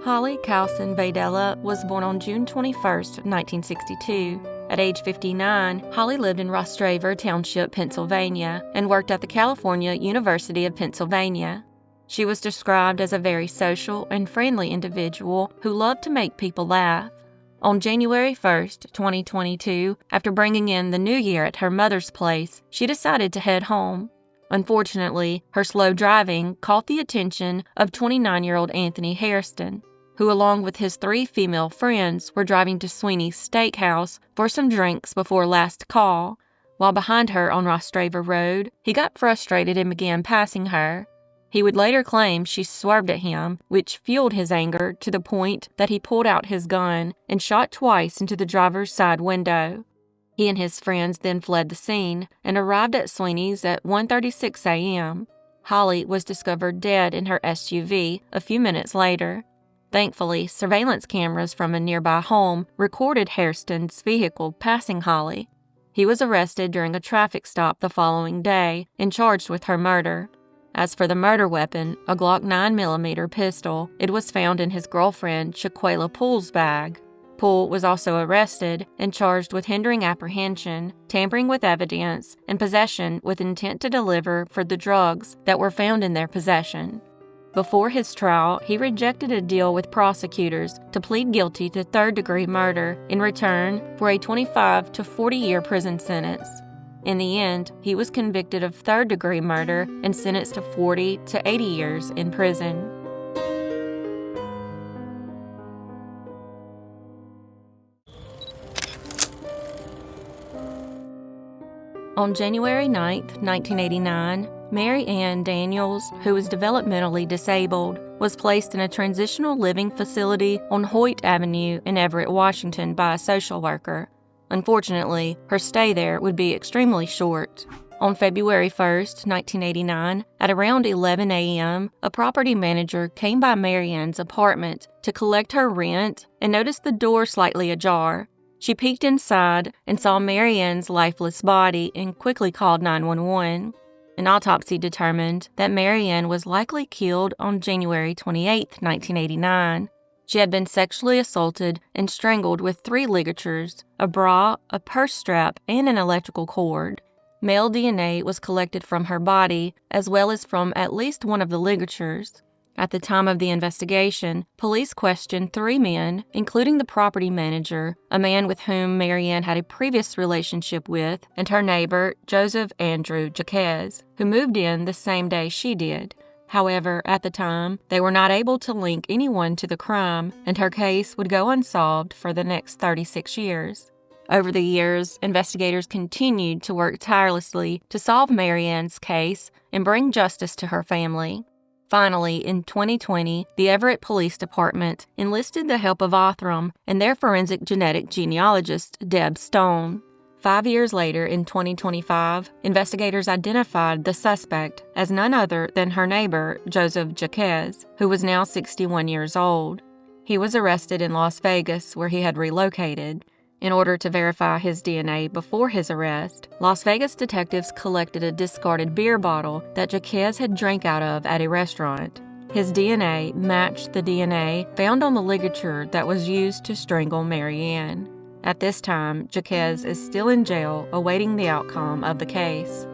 Holly Coulson Vadella was born on June 21, 1962. At age 59, Holly lived in Rostraver Township, Pennsylvania, and worked at the California University of Pennsylvania. She was described as a very social and friendly individual who loved to make people laugh. On January 1, 2022, after bringing in the new year at her mother's place, she decided to head home. Unfortunately, her slow driving caught the attention of 29-year-old Anthony Hairston, who along with his 3 female friends were driving to Sweeney's Steakhouse for some drinks before last call. While behind her on Rostraver Road, he got frustrated and began passing her. He would later claim she swerved at him, which fueled his anger to the point that he pulled out his gun and shot twice into the driver's side window. He and his friends then fled the scene and arrived at Sweeney's at 1:36 a.m. Holly was discovered dead in her SUV a few minutes later. Thankfully, surveillance cameras from a nearby home recorded Hairston's vehicle passing Holly. He was arrested during a traffic stop the following day and charged with her murder. As for the murder weapon, a Glock 9mm pistol, it was found in his girlfriend Shaquela Poole's bag. Poole was also arrested and charged with hindering apprehension, tampering with evidence, and possession with intent to deliver for the drugs that were found in their possession. Before his trial, he rejected a deal with prosecutors to plead guilty to third-degree murder in return for a 25 to 40-year prison sentence. In the end, he was convicted of third-degree murder and sentenced to 40 to 80 years in prison. On January 9, 1989, Mary Ann Daniels, who was developmentally disabled, was placed in a transitional living facility on Hoyt Avenue in Everett, Washington by a social worker. Unfortunately, her stay there would be extremely short. On February 1, 1989, at around 11 a.m., a property manager came by Mary Ann's apartment to collect her rent and noticed the door slightly ajar. She peeked inside and saw Mary Ann's lifeless body and quickly called 911. An autopsy determined that Mary Ann was likely killed on January 28, 1989. She had been sexually assaulted and strangled with 3 ligatures, a bra, a purse strap, and an electrical cord. Male DNA was collected from her body, as well as from at least one of the ligatures. At the time of the investigation, police questioned 3 men, including the property manager, a man with whom Mary Ann had a previous relationship with, and her neighbor, Joseph Andrew Jaquez, who moved in the same day she did. However, at the time, they were not able to link anyone to the crime, and her case would go unsolved for the next 36 years. Over the years, investigators continued to work tirelessly to solve Mary Ann's case and bring justice to her family. Finally, in 2020, the Everett Police Department enlisted the help of Othram and their forensic genetic genealogist, Deb Stone. 5 years later, in 2025, investigators identified the suspect as none other than her neighbor, Joseph Jaquez, who was now 61 years old. He was arrested in Las Vegas, where he had relocated. In order to verify his DNA before his arrest, Las Vegas detectives collected a discarded beer bottle that Jaquez had drank out of at a restaurant. His DNA matched the DNA found on the ligature that was used to strangle Mary Ann. At this time, Jaquez is still in jail awaiting the outcome of the case.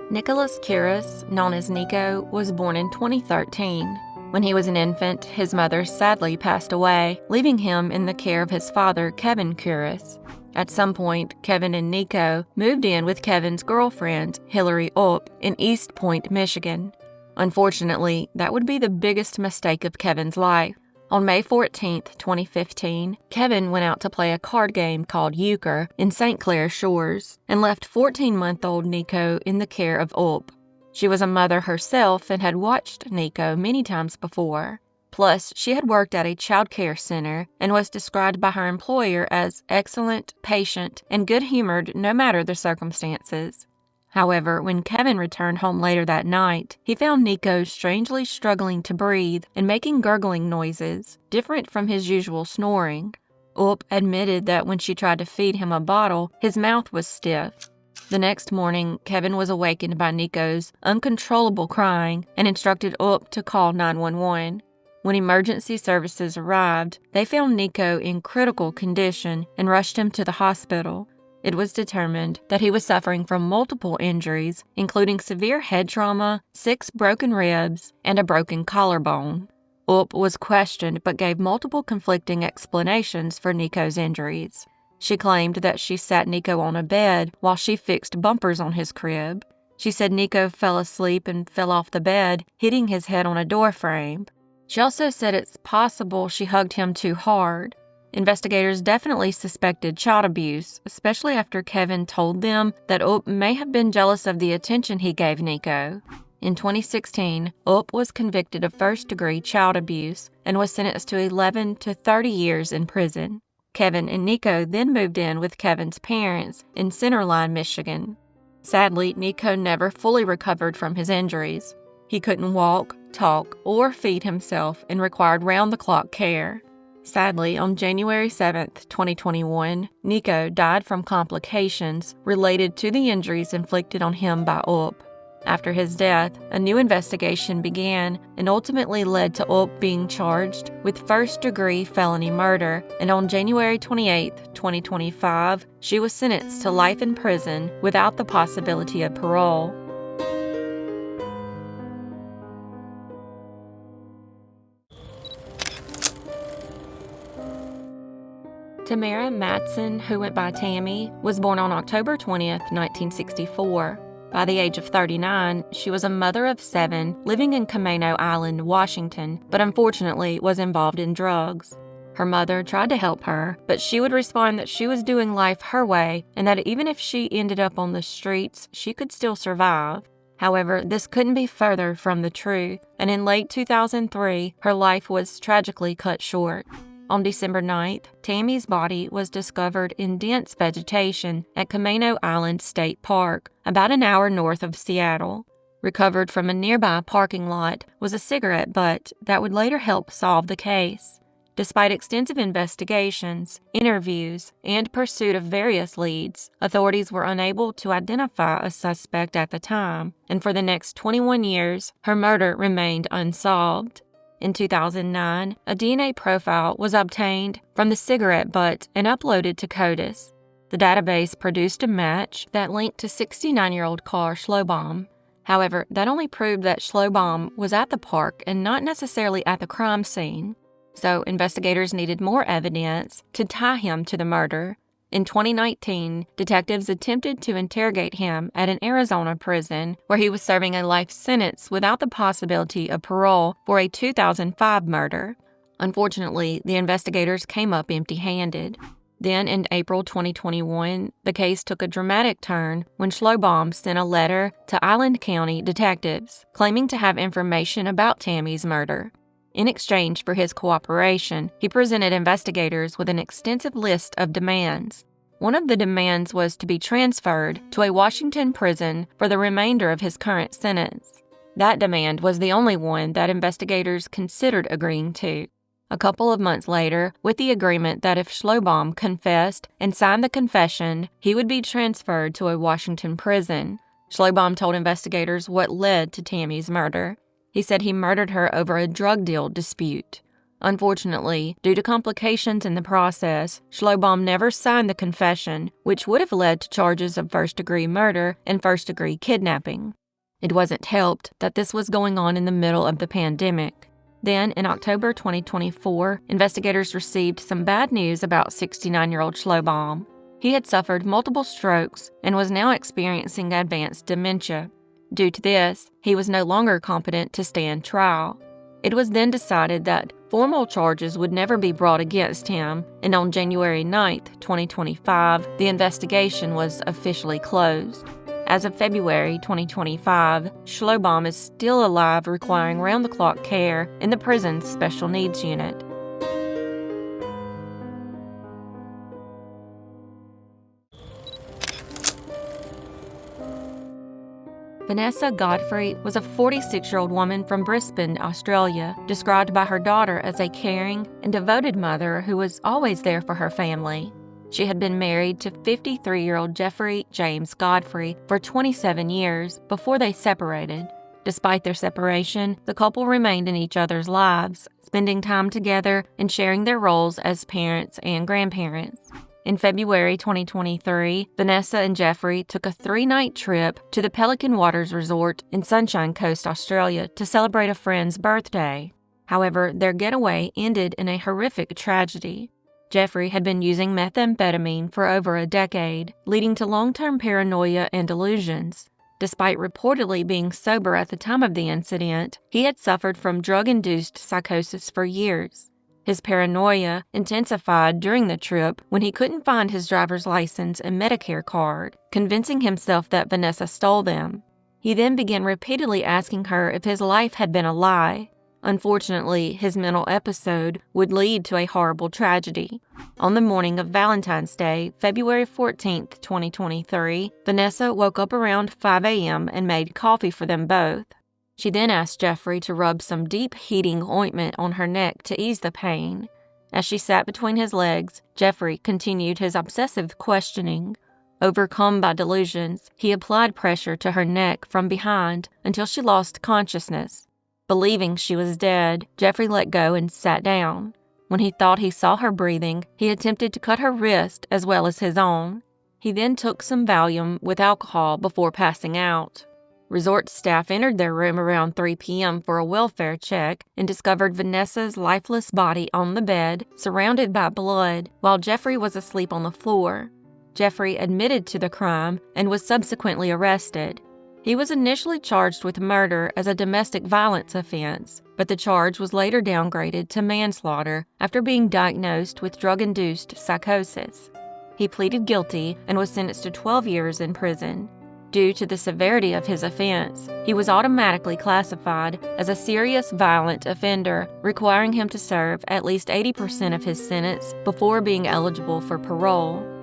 Nicolas Kuras, known as Nico, was born in 2013. When he was an infant, his mother sadly passed away, leaving him in the care of his father, Kevin Kuras. At some point, Kevin and Nico moved in with Kevin's girlfriend, Hillary Ulp, in East Point, Michigan. Unfortunately, that would be the biggest mistake of Kevin's life. On May 14, 2015, Kevin went out to play a card game called Euchre in St. Clair Shores and left 14-month-old Nico in the care of Ulp. She was a mother herself and had watched Nico many times before. Plus, she had worked at a child care center and was described by her employer as excellent, patient, and good-humored no matter the circumstances. However, when Kevin returned home later that night, he found Nico strangely struggling to breathe and making gurgling noises, different from his usual snoring. Ulp admitted that when she tried to feed him a bottle, his mouth was stiff. The next morning, Kevin was awakened by Nico's uncontrollable crying and instructed Up to call 911. When emergency services arrived, they found Nico in critical condition and rushed him to the hospital. It was determined that he was suffering from multiple injuries, including severe head trauma, 6 broken ribs, and a broken collarbone. Up was questioned but gave multiple conflicting explanations for Nico's injuries. She claimed that she sat Nico on a bed while she fixed bumpers on his crib. She said Nico fell asleep and fell off the bed, hitting his head on a door frame. She also said it's possible she hugged him too hard. Investigators definitely suspected child abuse, especially after Kevin told them that Up may have been jealous of the attention he gave Nico. In 2016, Up was convicted of first-degree child abuse and was sentenced to 11 to 30 years in prison. Kevin and Nico then moved in with Kevin's parents in Centerline, Michigan. Sadly, Nico never fully recovered from his injuries. He couldn't walk, talk, or feed himself and required round-the-clock care. Sadly, on January 7, 2021, Nico died from complications related to the injuries inflicted on him by Up. After his death, a new investigation began and ultimately led to Up being charged with first-degree felony murder, and on January 28, 2025, she was sentenced to life in prison without the possibility of parole. Tamara Mattson, who went by Tammy, was born on October 20, 1964. By the age of 39, she was a mother of 7 living in Camano Island, Washington, but unfortunately was involved in drugs. Her mother tried to help her, but she would respond that she was doing life her way and that even if she ended up on the streets, she could still survive. However, this couldn't be further from the truth, and in late 2003, her life was tragically cut short. On December 9th, Tammy's body was discovered in dense vegetation at Camano Island State Park, about an hour north of Seattle. Recovered from a nearby parking lot was a cigarette butt that would later help solve the case. Despite extensive investigations, interviews, and pursuit of various leads, authorities were unable to identify a suspect at the time, and for the next 21 years, her murder remained unsolved. In 2009, a DNA profile was obtained from the cigarette butt and uploaded to CODIS. The database produced a match that linked to 69-year-old Carl Schlobaum. However, that only proved that Schlobaum was at the park and not necessarily at the crime scene. So investigators needed more evidence to tie him to the murder. In 2019, detectives attempted to interrogate him at an Arizona prison where he was serving a life sentence without the possibility of parole for a 2005 murder. Unfortunately, the investigators came up empty-handed. Then, in April 2021, the case took a dramatic turn when Schlobaum sent a letter to Island County detectives claiming to have information about Tammy's murder. In exchange for his cooperation, he presented investigators with an extensive list of demands. One of the demands was to be transferred to a Washington prison for the remainder of his current sentence. That demand was the only one that investigators considered agreeing to. A couple of months later, with the agreement that if Schlobaum confessed and signed the confession, he would be transferred to a Washington prison. Schlobaum told investigators what led to Tammy's murder. He said he murdered her over a drug deal dispute. Unfortunately, due to complications in the process, Schlobaum never signed the confession, which would have led to charges of first-degree murder and first-degree kidnapping. It wasn't helped that this was going on in the middle of the pandemic. Then, in October 2024, investigators received some bad news about 69-year-old Schlobaum. He had suffered multiple strokes and was now experiencing advanced dementia. Due to this, he was no longer competent to stand trial. It was then decided that formal charges would never be brought against him, and on January 9, 2025, the investigation was officially closed. As of February 2025, Schlobaum is still alive, requiring round-the-clock care in the prison's special needs unit. Vanessa Godfrey was a 46-year-old woman from Brisbane, Australia, described by her daughter as a caring and devoted mother who was always there for her family. She had been married to 53-year-old Jeffrey James Godfrey for 27 years before they separated. Despite their separation, the couple remained in each other's lives, spending time together and sharing their roles as parents and grandparents. In February 2023, Vanessa and Jeffrey took a 3-night trip to the Pelican Waters Resort in Sunshine Coast, Australia, to celebrate a friend's birthday. However, their getaway ended in a horrific tragedy. Jeffrey had been using methamphetamine for over a decade, leading to long-term paranoia and delusions. Despite reportedly being sober at the time of the incident, he had suffered from drug-induced psychosis for years. His paranoia intensified during the trip when he couldn't find his driver's license and Medicare card, convincing himself that Vanessa stole them. He then began repeatedly asking her if his life had been a lie. Unfortunately, his mental episode would lead to a horrible tragedy. On the morning of Valentine's Day, February 14, 2023, Vanessa woke up around 5 a.m. and made coffee for them both. She then asked Jeffrey to rub some deep heating ointment on her neck to ease the pain. As she sat between his legs, Jeffrey continued his obsessive questioning. Overcome by delusions, he applied pressure to her neck from behind until she lost consciousness. Believing she was dead, Jeffrey let go and sat down. When he thought he saw her breathing, he attempted to cut her wrist as well as his own. He then took some Valium with alcohol before passing out. Resort staff entered their room around 3 p.m. for a welfare check and discovered Vanessa's lifeless body on the bed, surrounded by blood, while Jeffrey was asleep on the floor. Jeffrey admitted to the crime and was subsequently arrested. He was initially charged with murder as a domestic violence offense, but the charge was later downgraded to manslaughter after being diagnosed with drug-induced psychosis. He pleaded guilty and was sentenced to 12 years in prison. Due to the severity of his offense, he was automatically classified as a serious violent offender, requiring him to serve at least 80% of his sentence before being eligible for parole.